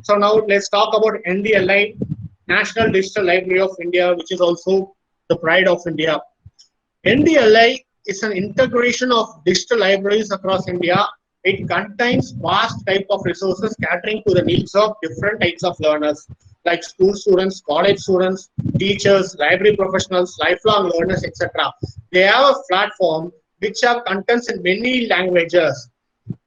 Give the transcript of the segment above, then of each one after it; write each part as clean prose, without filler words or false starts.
So now let's talk about NDLI, National Digital Library of India, which is also the pride of India. NDLI is an integration of digital libraries across India. It contains vast type of resources catering to the needs of different types of learners, like school students, college students, teachers, library professionals, lifelong learners, etc. They have a platform which have contents in many languages,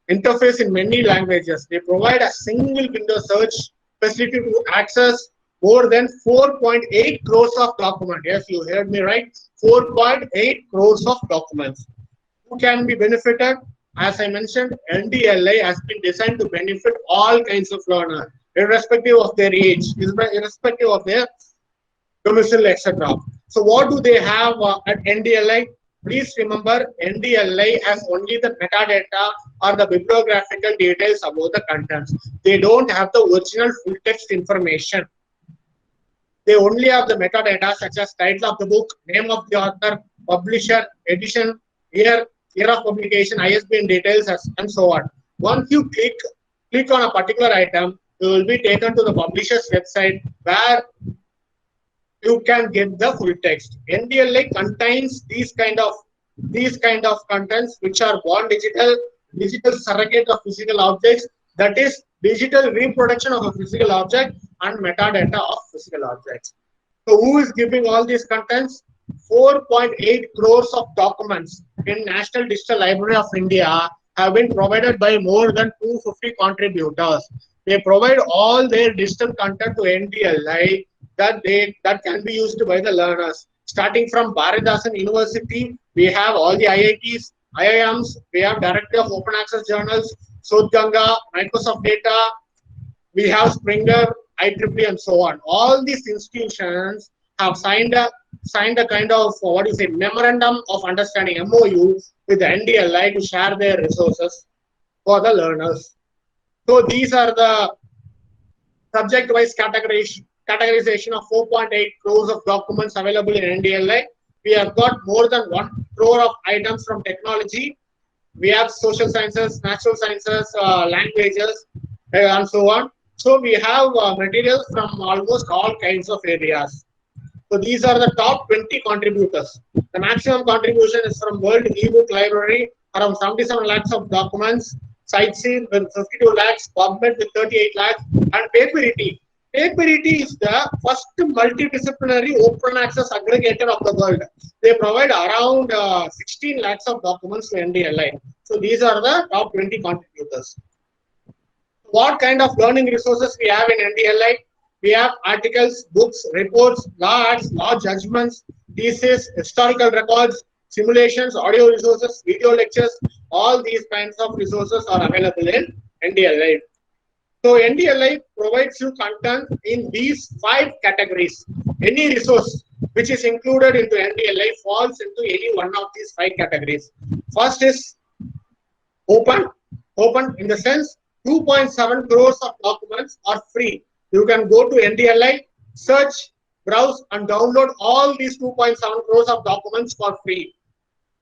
interface in many languages. They provide a single window search facility to access more than 4.8 crores of documents. Yes, you heard me right. 4.8 crores of documents. Who can be benefited? As I mentioned, NDLI has been designed to benefit all kinds of learners, irrespective of their age, irrespective of their domicile, etc. So what do they have at NDLI? Please remember, NDLI has only the metadata or the bibliographical details about the contents. They don't have the original full text information. They only have the metadata such as title of the book, name of the author, publisher, edition, year of publication, ISBN details, and so on. Once you click on a particular item, you will be taken to the publisher's website where you can get the full text. NDLA contains these kind of contents which are born digital, digital surrogate of physical objects, that is digital reproduction of a physical object and metadata of physical objects. So who is giving all these contents? 4.8 crores of documents in National Digital Library of India have been provided by more than 250 contributors. They provide all their digital content to NDLI that can be used by the learners. Starting from Bharatdasan University, we have all the IITs, IIMs, we have Directory of Open Access Journals, Sodhganga, Microsoft Data, we have Springer, IEEE, and so on. All these institutions have signed a kind of what is it, memorandum of understanding (MOU) with the NDLI to share their resources for the learners. So these are the subject-wise categorization of 4.8 crores of documents available in NDLI. We have got more than 1 crore of items from technology. We have social sciences, natural sciences, languages, and so on. So we have materials from almost all kinds of areas. So these are the top 20 contributors. The maximum contribution is from World eBook Library, around 77 lakhs of documents, Sightseen with 52 lakhs, PubMed with 38 lakhs, and Paperity. Paperity is the first multidisciplinary open access aggregator of the world. They provide around 16 lakhs of documents to NDLI. So these are the top 20 contributors. What kind of learning resources we have in NDLI? We have articles, books, reports, law ads, law judgments, thesis, historical records, simulations, audio resources, video lectures. All these kinds of resources are available in NDLI. So NDLI provides you content in these 5 categories. Any resource which is included into NDLI falls into any one of these 5 categories. First is open in the sense 2.7 crores of documents are free. You can go to NDLI, search, browse, and download all these 2.7 crores of documents for free.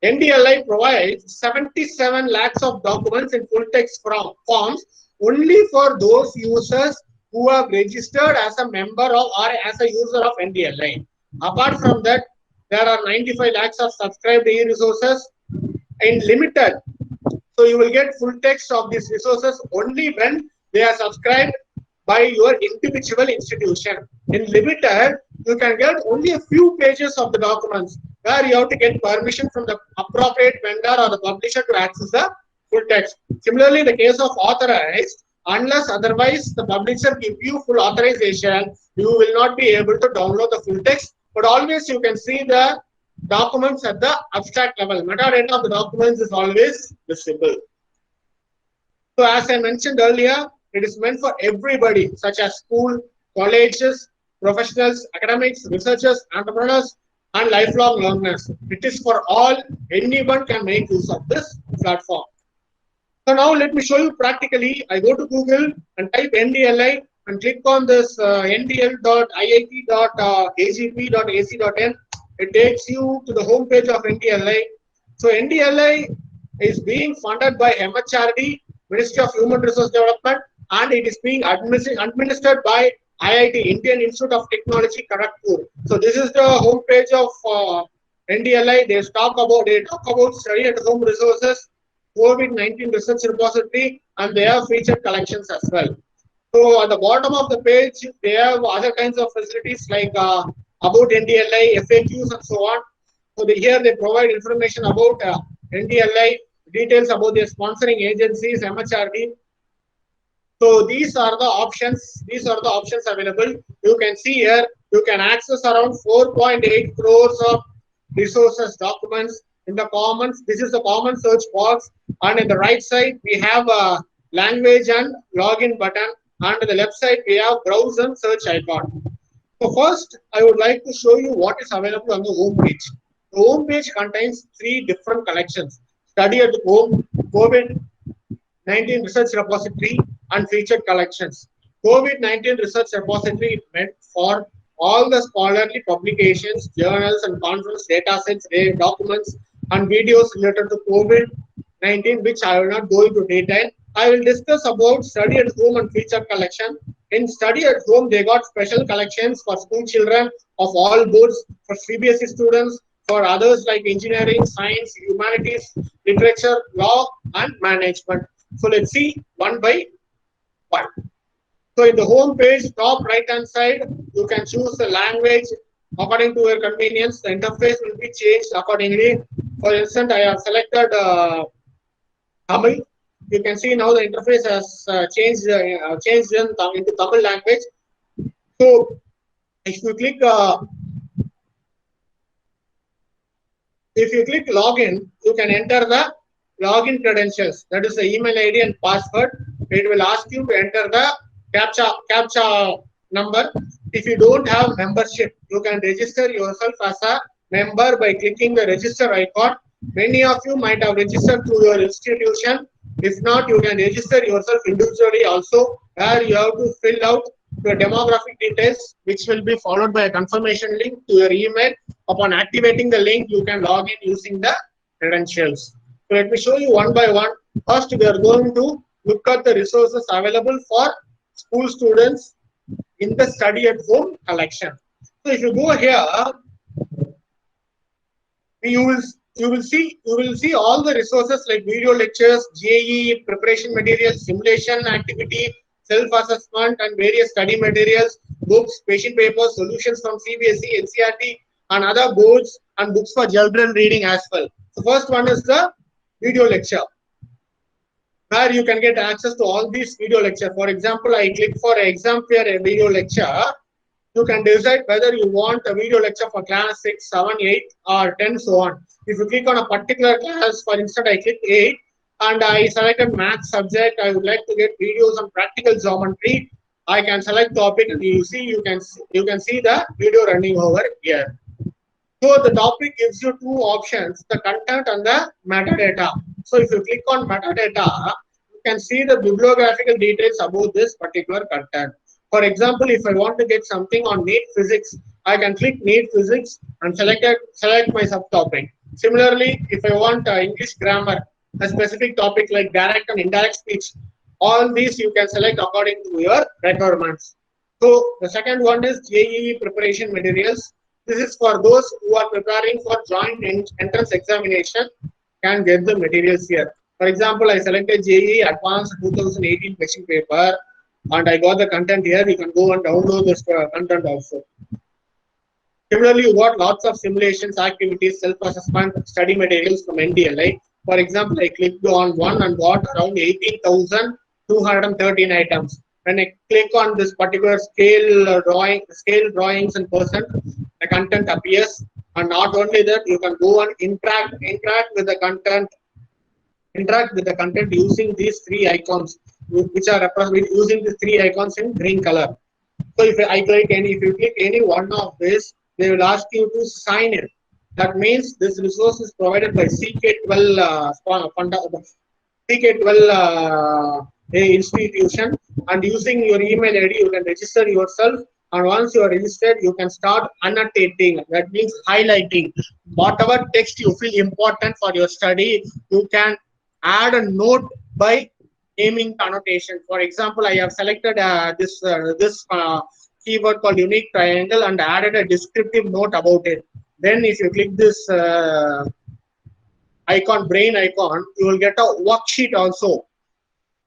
NDLI provides 77 lakhs of documents in full text forms only for those users who have registered as a member of or as a user of NDLI. Apart from that, there are 95 lakhs of subscribed e-resources in limited. So you will get full text of these resources only when they are subscribed by your individual institution. In limited, you can get only a few pages of the documents where you have to get permission from the appropriate vendor or the publisher to access the full text. Similarly, in the case of authorized, unless otherwise the publisher gives you full authorization, you will not be able to download the full text. But always you can see the documents at the abstract level. Metadata of the documents is always visible. So as I mentioned earlier, it is meant for everybody, such as school, colleges, professionals, academics, researchers, entrepreneurs, and lifelong learners. It is for all. Anyone can make use of this platform. So now let me show you practically. I go to Google and type NDLI and click on this ndl.iit.agp.ac.in. It takes you to the home page of NDLI. So NDLI is being funded by MHRD, Ministry of Human Resource Development, and it is being administered by IIT, Indian Institute of Technology, Kharagpur. So this is the homepage of NDLI. They talk about study at home resources, COVID-19 research repository, and they have featured collections as well. So at the bottom of the page, they have other kinds of facilities like about NDLI, FAQs, and so on. So here they provide information about NDLI, details about their sponsoring agencies, MHRD. So these are the options. These are the options available. You can see here, you can access around 4.8 crores of resources documents in the commons. This is the common search box, and in the right side we have a language and login button, and on the left side we have browse and search icon. So first, I would like to show you what is available on the home page. The home page contains three different collections: study at home, COVID-19 research repository, and featured collections. COVID-19 research repository is meant for all the scholarly publications, journals, and conference datasets, documents, and videos related to COVID-19, which I will not go into detail. I will discuss about study at home and featured collection. In study at home, they got special collections for school children of all boards, for CBSE students, for others like engineering, science, humanities, literature, law, and management. So let's see one by one. So in the home page, top right hand side, you can choose the language according to your convenience. The interface will be changed accordingly. For instance, I have selected Tamil. You can see now the interface has changed into Tamil language. So if you click login, you can enter the login credentials. That is the email ID and password. It will ask you to enter the captcha number. If you don't have membership, you can register yourself as a member by clicking the register icon. Many of you might have registered through your institution. If not, you can register yourself individually also, where you have to fill out your demographic details, which will be followed by a confirmation link to your email. Upon activating the link, you can log in using the credentials. So let me show you one by one. First, we are going to look at the resources available for school students in the study at home collection. So if you go here, you will see all the resources like video lectures, JEE preparation materials, simulation activity, self-assessment, and various study materials, books, question papers, solutions from CBSE, NCERT, and other boards, and books for children reading as well. The first one is the video lecture, where you can get access to all these video lecture. For example, I click for exam fair video lecture. You can decide whether you want a video lecture for class 6, 7, 8, or 10, so on. If you click on a particular class, for instance, I click 8, and I selected math subject. I would like to get videos on practical geometry. I can select topic, and you can see the video running over here. So the topic gives you two options: the content and the metadata. So if you click on metadata, you can see the bibliographical details about this particular content. For example, if I want to get something on NEET physics, I can click NEET physics and select my subtopic. Similarly, if I want English grammar, a specific topic like direct and indirect speech, all these you can select according to your requirements. So the second one is JEE preparation materials. This is for those who are preparing for joint entrance examination, can get the materials here. For example, I selected JEE Advanced 2018 question paper, and I got the content here. You can go and download this content also. Similarly, you got lots of simulations, activities, self-assessment, study materials from NDLI. For example, I clicked on one and got around 18,213 items. When I click on this particular scale drawings and percent, the content appears. And not only that, you can go and interact with the content using these three icons, which are using the three icons in green color. So if you click any one of this, they will ask you to sign in. That means this resource is provided by CK12 institution, and using your email ID, you can register yourself. And once you are registered, you can start annotating. That means highlighting whatever text you feel important for your study. You can add a note by naming annotation. For example, I have selected this keyword called unique triangle and added a descriptive note about it. Then if you click this icon, brain icon, you will get a worksheet also.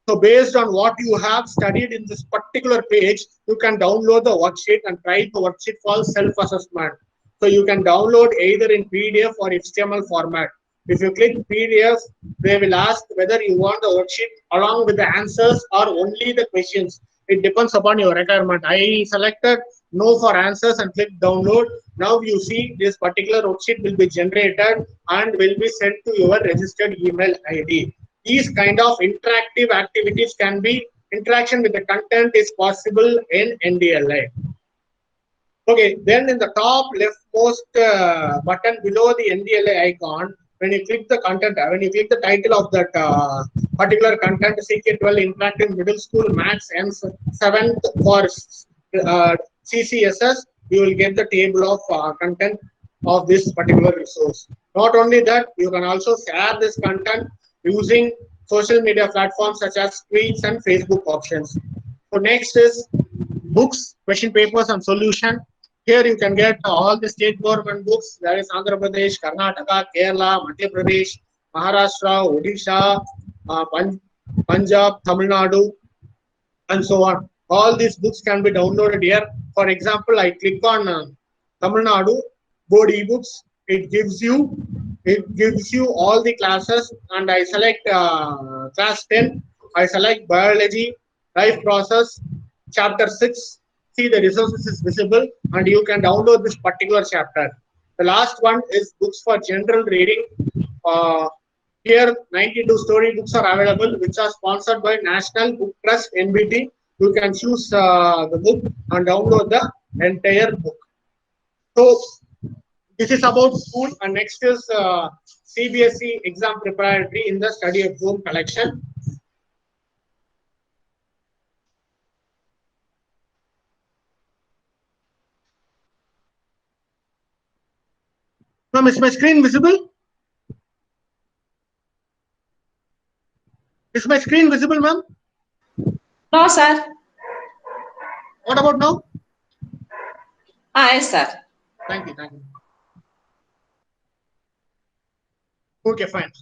So based on what you have studied in this particular page, you can download the worksheet and try the worksheet for self-assessment. So you can download either in PDF or HTML format. If you click PDF, they will ask whether you want the worksheet along with the answers or only the questions. It depends upon your requirement. I selected no for answers and click download. Now you see this particular worksheet will be generated and will be sent to your registered email ID. These kind of interactive activities can be, interaction with the content is possible in NDLI. Okay, then in the top leftmost button below the NDLI icon, when you click the content, when you click the title of that particular content, CK12 Interactive Middle School Maths and 7th for CCSS, you will get the table of content of this particular resource. Not only that, you can also share this content using social media platforms such as tweets and Facebook options. So next is books, question papers and solution. Here you can get all the state government books. There is Andhra Pradesh, Karnataka, Kerala, Madhya Pradesh, Maharashtra, Odisha, Punjab, Tamil Nadu, and so on. All these books can be downloaded here. For example, I click on Tamil Nadu board ebooks. It gives you all the classes, and I select class 10. I select biology, life process, chapter 6. See, the resources is visible and you can download this particular chapter. The last one is books for general reading. Here 92 story books are available, which are sponsored by National Book Trust NBT. You can choose the book and download the entire book. So this is about school, and next is CBSE exam preparatory in the study at home collection. Ma'am, is my screen visible? Is my screen visible, ma'am? No, sir. What about now? Yes, sir. Thank you. Thank you. Okay, fine.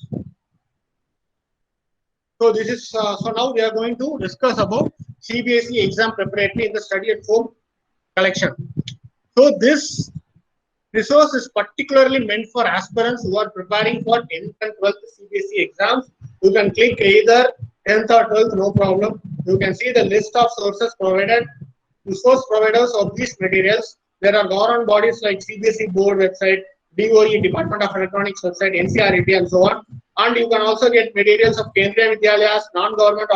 So this is so now we are going to discuss about CBSE exam preparatory in the study at home collection. So this resource is particularly meant for aspirants who are preparing for 10th and 12th CBSE exams. You can click either 10th or 12th, no problem. You can see the list of sources provided. The source providers of these materials. There are government bodies like CBSE board website, DOE, Department of Electronics website, NCERT, and so on. And you can also get materials of Kendriya Vidyalayas, non-government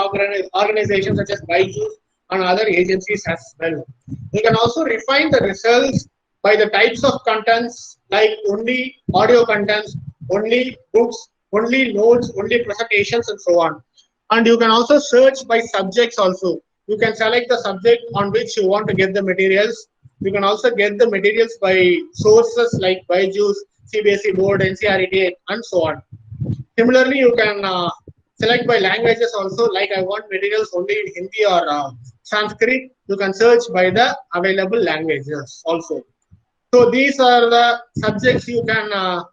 organizations such as BYJU'S and other agencies as well. You can also refine the results by the types of contents, like only audio contents, only books, only notes, only presentations, and so on. And you can also search by subjects also. You can select the subject on which you want to get the materials. You can also get the materials by sources like BYJU'S, CBSE board, NCERT, and so on. Similarly, you can select by languages also, like I want materials only in Hindi or Sanskrit. You can search by the available languages also. So these are the subjects you can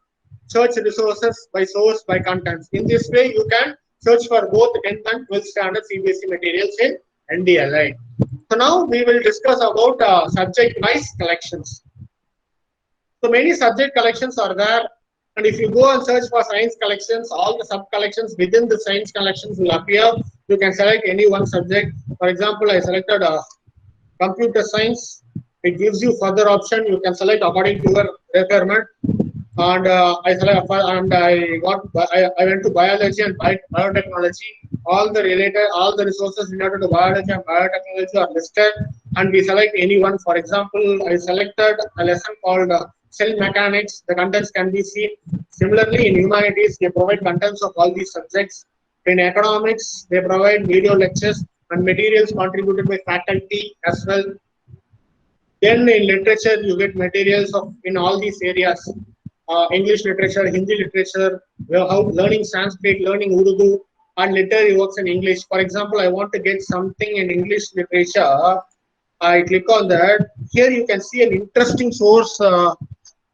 search resources by source, by contents. In this way, you can search for both 10th and 12th standard CBSE materials in NDLI. So now we will discuss about subject-wise collections. So many subject collections are there. And if you go and search for science collections, all the sub-collections within the science collections will appear. You can select any one subject. For example, I selected computer science. It gives you further option. You can select according to your requirement. And I select, and I went to biology and biotechnology. All the resources related to biology and biotechnology are listed, and we select any one. For example, I selected a lesson called cell mechanics. The contents can be seen. Similarly, in humanities, they provide contents of all these subjects. In economics, they provide video lectures and materials contributed by faculty as well. Then in literature, you get materials of in all these areas. English literature, Hindi literature, how learning Sanskrit, learning Urdu, and literary works in English. For example, I want to get something in English literature. I click on that. Here you can see an interesting source from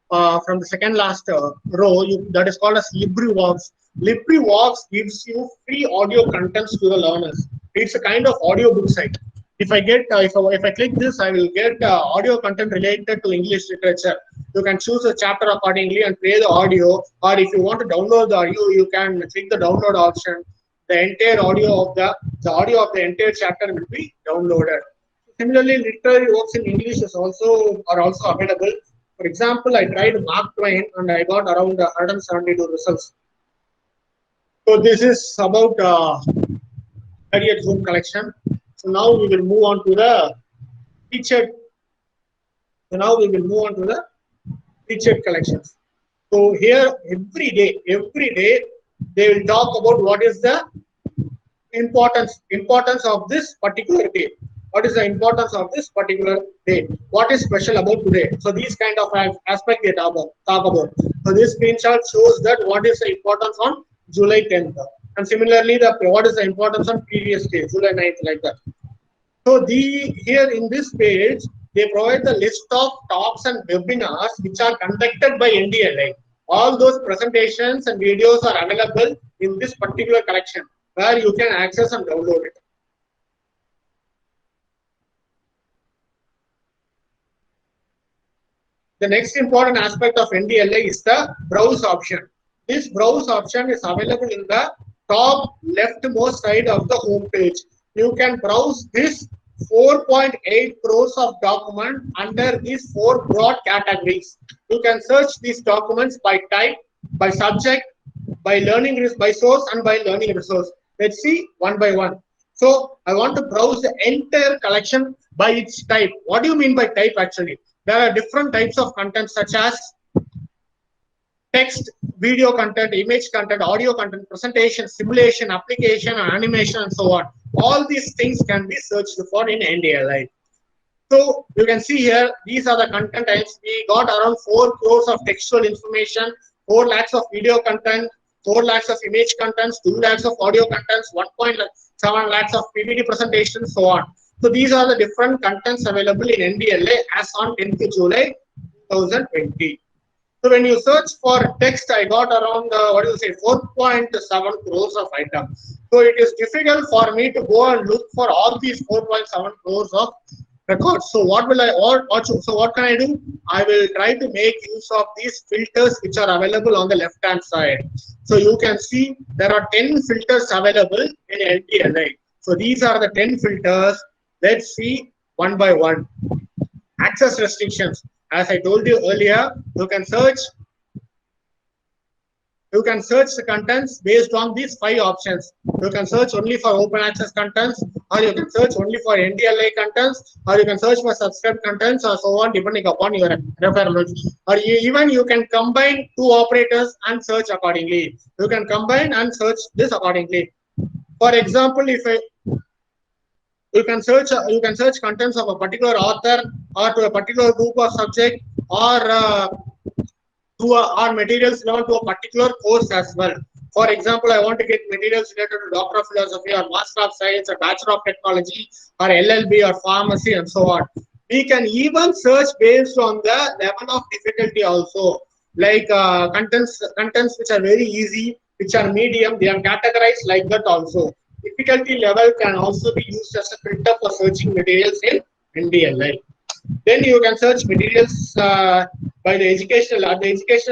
the second last row. That is called as LibriVox. LibriVox gives you free audio contents to the learners. It's a kind of audio book site. If I get if I click this, I will get audio content related to English literature. You can choose a chapter accordingly and play the audio. Or if you want to download the audio, you can click the download option. The entire audio of the audio of the entire chapter will be downloaded. Similarly, literary works in English are also available. For example, I tried Mark Twain and I got around 172 results. So this is about 30th June collection. So now we will move on to the featured. So now we will move on to the featured collections. So here every day they will talk about what is the importance of this particular day. What is the importance of this particular day? What is special about today? So these kind of aspect they talk about. So this screenshot shows that what is the importance on July 10th. And similarly, what is the importance on previous day, July 9th, like that. So here in this page, they provide the list of talks and webinars which are conducted by NDLI. All those presentations and videos are available in this particular collection where you can access and download it. The next important aspect of NDLI is the browse option. This browse option is available in the top leftmost side of the home page. You can browse this 4.8 crores of documents under these 4 broad categories. You can search these documents by type, by subject, by by source, and by learning resource. Let's see one by one. So I want to browse the entire collection by its type. What do you mean by type actually? There are different types of content such as text, video content, image content, audio content, presentation, simulation, application, animation, and so on. All these things can be searched for in NDLI. So you can see here, these are the content types. We got around 4 crores of textual information, 4 lakhs of video content, 4 lakhs of image contents, 2 lakhs of audio contents, 1.7 lakhs of PPT presentations, so on. So these are the different contents available in NDLA as on 10th July 2020. So when you search for text, I got around 4.7 crores of items. So it is difficult for me to go and look for all these 4.7 crores of records. So what will so what can I do? I will try to make use of these filters which are available on the left hand side. So you can see there are 10 filters available in NDLI. So these are the 10 filters. Let's see one by one. Access restrictions. As I told you earlier, you can search the contents based on these 5 options. You can search only for open access contents, or you can search only for NDLI contents, or you can search for subscribed contents, or so on, depending upon your requirements. Or even you can combine 2 operators and search accordingly. You can combine and search this accordingly. For example, you can search contents of a particular author or to a particular group or subject, or materials learned to a particular course as well. For example, I want to get materials related to Doctor of Philosophy or Master of Science or Bachelor of Technology or LLB or Pharmacy and so on. We can even search based on the level of difficulty also, like contents which are very easy, which are medium, they are categorized like that also. Difficulty level can also be used as a filter for searching materials in NDLI. Then you can search materials by the educational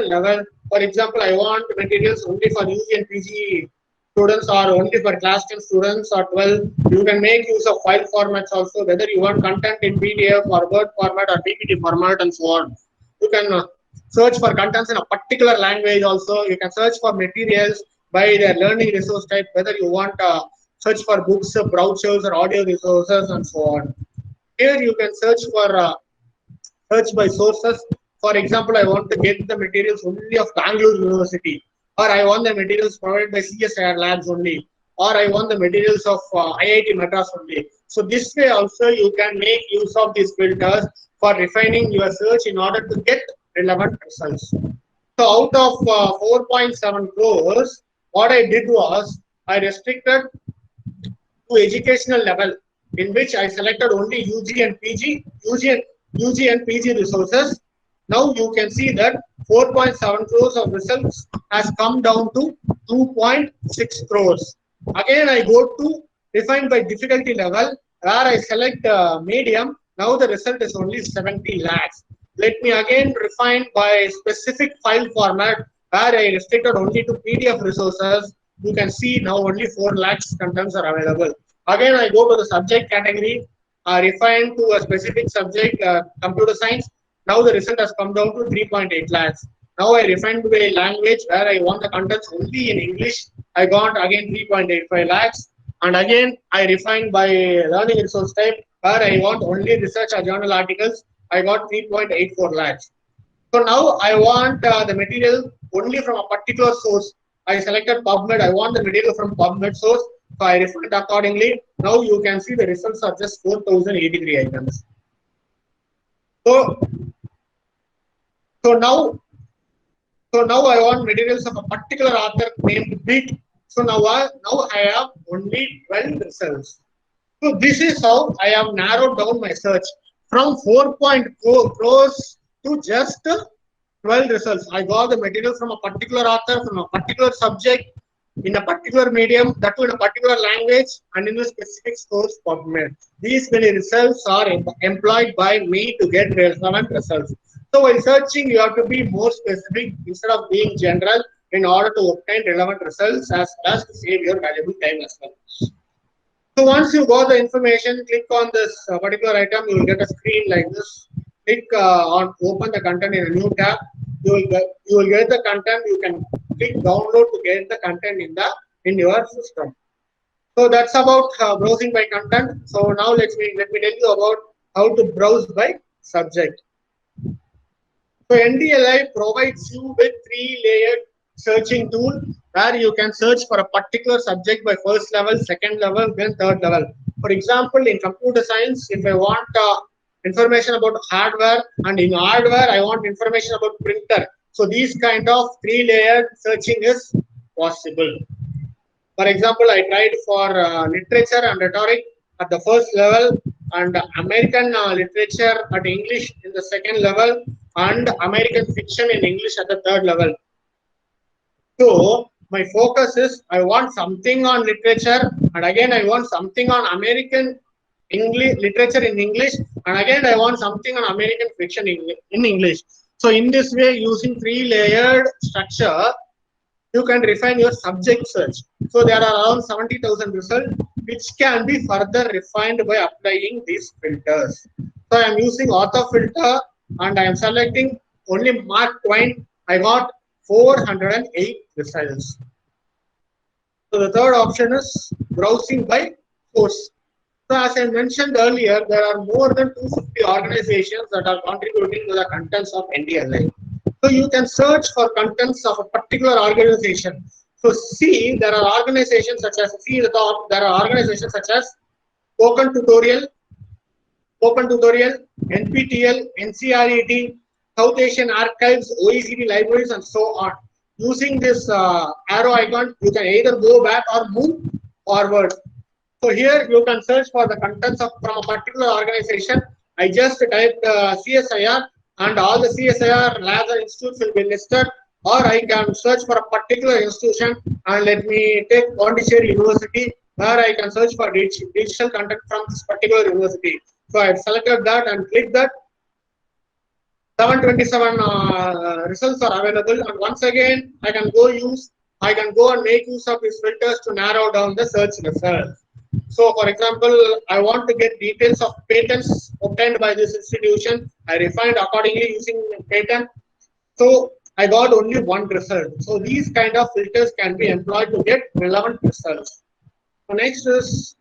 level. For example, I want materials only for UG and PG students, or only for class 10 students or 12. You can make use of file formats also, whether you want content in PDF or Word format or PPT format and so on. You can search for contents in a particular language also. You can search for materials by their learning resource type, whether you want search for books, brochures, or audio resources and so on. Here you can search for search by sources. For example, I want to get the materials only of Bangalore University, or I want the materials provided by CSIR Labs only, or I want the materials of IIT Madras only. So this way also you can make use of these filters for refining your search in order to get relevant results. So out of 4.7 crores, what I did was I restricted to educational level, in which I selected only UG and PG, UG and PG resources. Now you can see that 4.7 crores of results has come down to 2.6 crores. Again, I go to define by difficulty level, where I select medium. Now the result is only 70 lakhs. Let me again refine by specific file format, where I restricted only to PDF resources. You can see now only 4 lakhs contents are available. Again, I go to the subject category, refine to a specific subject, computer science. Now the result has come down to 3.8 lakhs. Now I refined to a language where I want the contents only in English. I got again 3.85 lakhs. And again, I refined by learning resource type, where I want only research or journal articles. I got 3.84 lakhs. So now I want the material only from a particular source. I selected PubMed. I want the material from PubMed source. So I refined accordingly. Now you can see the results are just 4,083 items. So, so now I want materials of a particular author named Big. So now I have only 12 results. So this is how I have narrowed down my search from 4.4 crores to just 12 results. I got the material from a particular author, from a particular subject, in a particular medium, that too in a particular language, and in a specific source PubMed. These many results are employed by me to get relevant results. So while searching, you have to be more specific instead of being general in order to obtain relevant results, as well as to save your valuable time as well. So once you got the information, click on this particular item, you will get a screen like this. Click on open the content in a new tab. You will get the content. You can click download to get the content in your system. So that's about browsing by content. So now let me tell you about how to browse by subject. So NDLI provides you with 3-layered searching tool, where you can search for a particular subject by first level, second level, then third level. For example, in computer science, if I want information about hardware, and in hardware I want information about printer. So these kind of 3-layered searching is possible. For example, I tried for literature and rhetoric at the first level, and American literature at English in the second level, and American fiction in English at the third level. So my focus is I want something on literature, and again I want something on American English literature in English, and again I want something on American fiction in English. So in this way, using 3-layered structure, you can refine your subject search. So there are around 70,000 results, which can be further refined by applying these filters. So I am using author filter, and I am selecting only Mark Twain. I got 408 results. So the third option is browsing by source. So as I mentioned earlier, there are more than 250 organizations that are contributing to the contents of NDLI. So you can search for contents of a particular organization. So see, there are organizations such as, see the top, there are organizations such as Open Tutorial, NPTEL, NCRET, South Asian Archives, OECD libraries, and so on. Using this arrow icon, you can either go back or move forward. So here you can search for the contents from a particular organization. I just typed CSIR, and all the CSIR labs and institutes will be listed. Or I can search for a particular institution, and let me take Pondicherry University, where I can search for digital content from this particular university. So I've selected that and click that. 727 results are available, and once again I can go and make use of these filters to narrow down the search results. So for example, I want to get details of patents obtained by this institution. I refined accordingly using patent. So I got only one result. So these kind of filters can be employed to get relevant results. So next is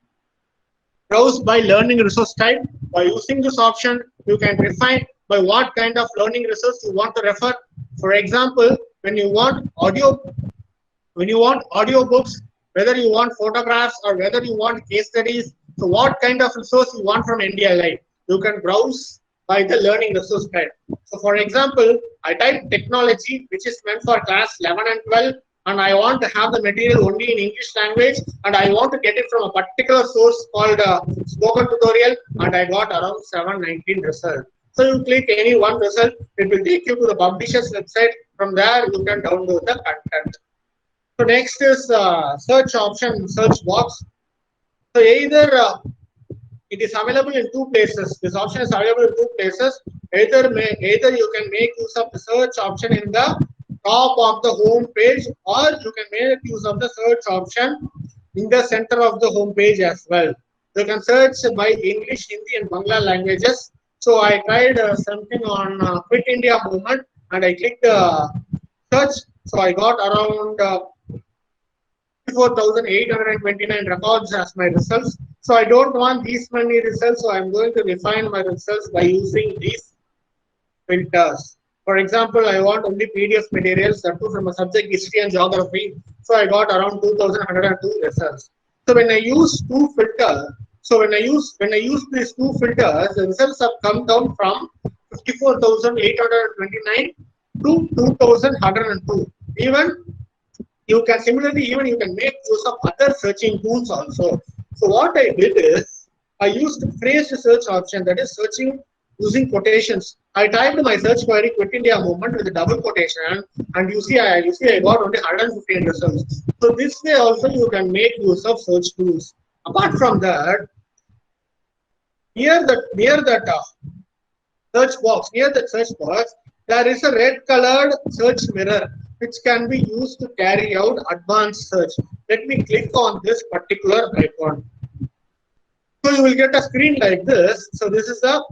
browse by learning resource type. By using this option, you can refine by what kind of learning resource you want to refer. For example, when you want audiobooks, whether you want photographs or whether you want case studies, so what kind of resource you want from NDLI, you can browse by the learning resource type. So for example, I type technology, which is meant for class 11 and 12, and I want to have the material only in English language, and I want to get it from a particular source called Spoken Tutorial, and I got around 719 results. So you click any one result, it will take you to the publisher's website. From there, you can download the content. So next is search option, search box. So either it is available in two places. This option is available in two places. Either you can make use of the search option in the top of the home page, or you can make use of the search option in the center of the home page as well. You can search by English, Hindi, and Bangla languages. So I tried something on Quit India movement, and I clicked search. So I got around 4,829 records as my results. So I don't want these many results, so I'm going to refine my results by using these filters. For example, I want only PDF materials that too from a subject history and geography. So I got around 2,102 results. So when I use two filters, when I use these two filters, the results have come down from 54,829 to 2,102. Even you can you can make use of other searching tools also. So what I did is I used phrase search option, that is searching using quotations. I typed my search query Quit India movement with a double quotation, and you see I got only 115 results. So this way also you can make use of search tools. Apart from that, near that search box, there is a red colored search mirror which can be used to carry out advanced search. Let me click on this particular icon. So you will get a screen like this. So this is the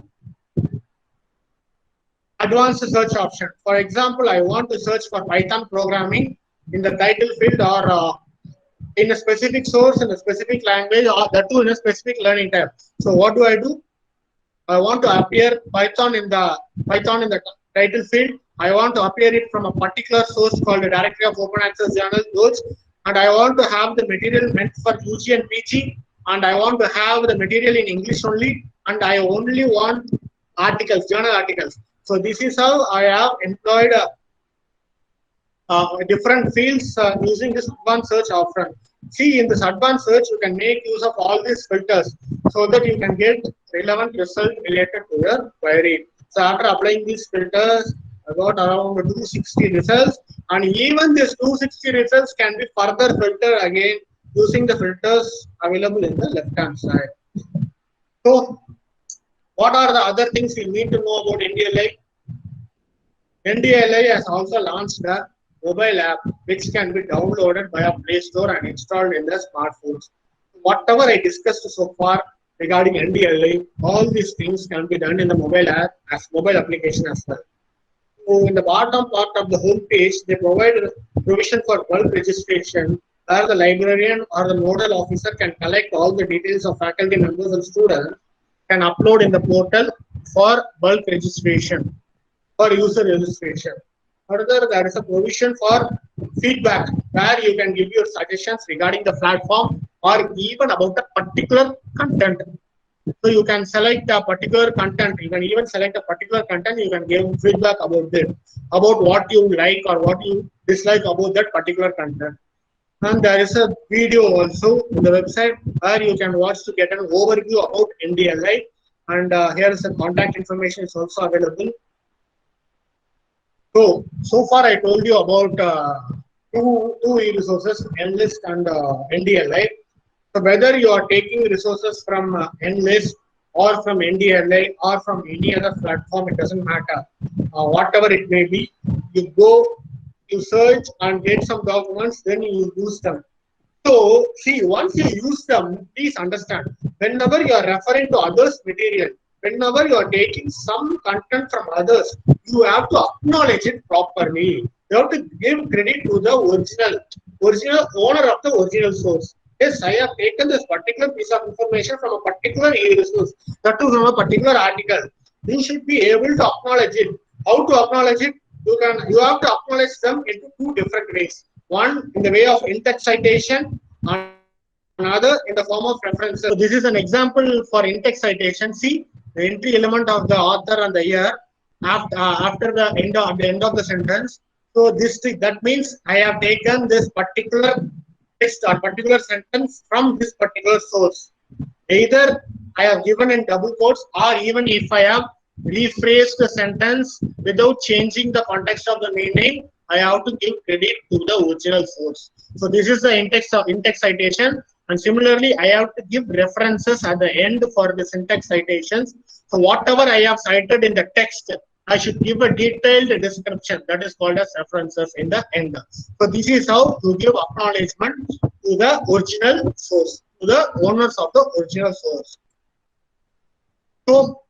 advanced search option. For example, I want to search for Python programming in the title field, or in a specific source in a specific language, or that too in a specific learning type. So what do? I want to appear Python in the title field. I want to appear it from a particular source called the Directory of Open Access Journals, and I want to have the material meant for UG and PG, and I want to have the material in English only, and I only want articles, journal articles. So this is how I have employed different fields using this advanced search option. See, in this advanced search, you can make use of all these filters so that you can get relevant result related to your query. So after applying these filters, I got around 260 results, and even these 260 results can be further filtered again using the filters available in the left hand side. So what are the other things you need to know about NDLI? NDLI has also launched a mobile app which can be downloaded via Play Store and installed in the smartphones. Whatever I discussed so far regarding NDLI, all these things can be done in the mobile app as mobile application as well. So in the bottom part of the home page, they provide provision for bulk registration, where the librarian or the nodal officer can collect all the details of faculty members and students, can upload in the portal for bulk registration or user registration. Further, there is a provision for feedback, where you can give your suggestions regarding the platform or even about the particular content. So you can select a particular content. You can even select a particular content. You can give feedback about it, about what you like or what you dislike about that particular content. And there is a video also on the website where you can watch to get an overview about NDLI. And here is the contact information is also available. So far I told you about two e-resources, Enlist and NDLI. So whether you are taking resources from Enlist or from NDLI or from any other platform, it doesn't matter. Whatever it may be, you go, you search and get some documents, then you use them. So see, once you use them, please understand, whenever you are referring to others' material, whenever you are taking some content from others, you have to acknowledge it properly. You have to give credit to the original owner of the original source. Yes, I have taken this particular piece of information from a particular resource, that too from a particular article. You should be able to acknowledge it. How to acknowledge it? You have to acknowledge them into two different ways. One in the way of in-text citation, and another in the form of references. So this is an example for in-text citation. See the entry element of the author and the year after the end of the sentence. So that means I have taken this particular text or particular sentence from this particular source. Either I have given in double quotes, or even if I have rephrased the sentence without changing the context of the meaning, I have to give credit to the original source. So this is the in-text citation, and similarly, I have to give references at the end for the syntax citations. So whatever I have cited in the text, I should give a detailed description, that is called as references in the end. So this is how you give acknowledgement to the original source, to the owners of the original source. So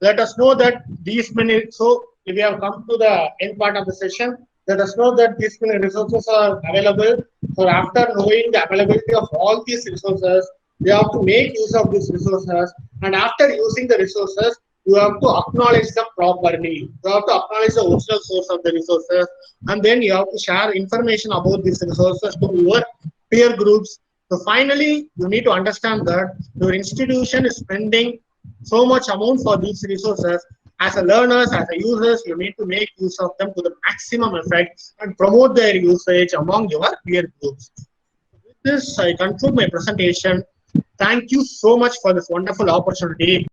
let us know that these many, so we have come to the end part of the session. Let us know that these many resources are available. So after knowing the availability of all these resources, you have to make use of these resources. And after using the resources, you have to acknowledge them properly. You have to acknowledge the original source of the resources. And then you have to share information about these resources to your peer groups. So finally, you need to understand that your institution is spending so much amount for these resources. As a learners, as a users, you need to make use of them to the maximum effect and promote their usage among your peer groups. With this, I conclude my presentation. Thank you so much for this wonderful opportunity.